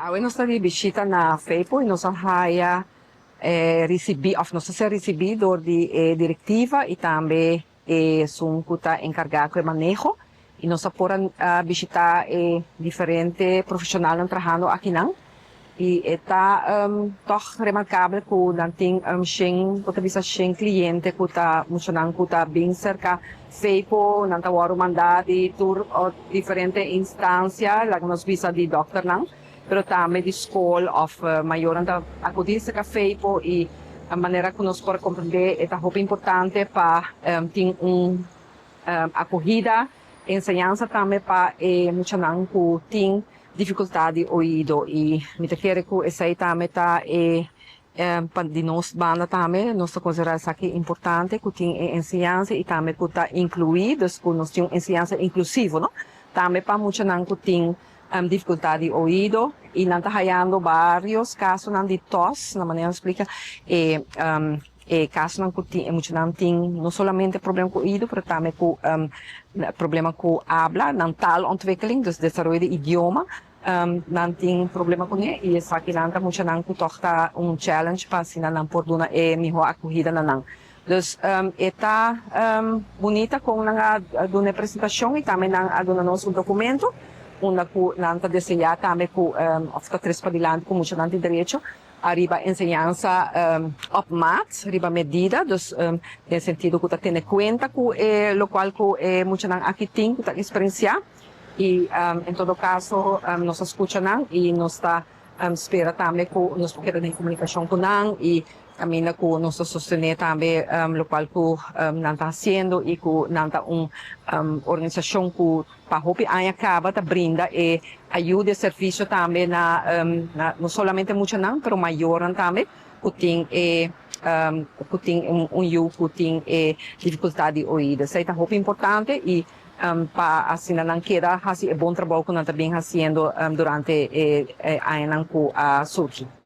Bueno, sta di bisita na FEPO e nossa raia nossa ser recebido de diretiva e também sum kuta encargado de manejo e nossa pora visitar diferente profissional trabalhando aqui não e está toch remarcável que não tem shen kuta bisa shen cliente kuta funcionando kuta bem cerca FEPO não tá waro mandado tur diferente instância lá nos visa de doctor não pero também de escola of maior anda acudir se café e a maneira que nós podemos compreender é muito importante para ter acolhida, ensinança também para muitos não que tem dificuldade de ouvido e me quero que essa aí também está para de nós banda também nós consideramos isso aqui importante que tem ensinança e também que está incluído que nós temos ensinança inclusiva, não? Também para muitos não que tem dificuldade de ouvido e não está hallando vários casos de tos, na maneira explica, casos não tem, muitos não tem não somente problema com o ouvido, mas também com problema com habla, não tal ontwikkeling, dus desenvolvimento de idioma, não tem problema com ele e isso aqui não está muitos não que toca challenge para se não por dona melhor acolhida não. Dus está bonita com a dona apresentação e também a dona nosso documento una ku nanta desenhar também ku ofta tres padilante com muito nante direito arriba enseñanza op maat, arriba medida, dus no sentido que está tendo conta com lo qual que muito não aqui tem que está experienciar e em todo caso nós escutam e nós está espera também que nós podemos ter comunicação com não e camina que nós sostener também lo qual que não está fazendo e que não está organização que para hopi acaba de brinda e ajuda e serviço também não somente muito não, pero maior também que tem que tem que tem dificuldade de ouvido. Isso é muito importante e para assim não queda assim bom trabalho que nós também fazendo durante a ano que surge.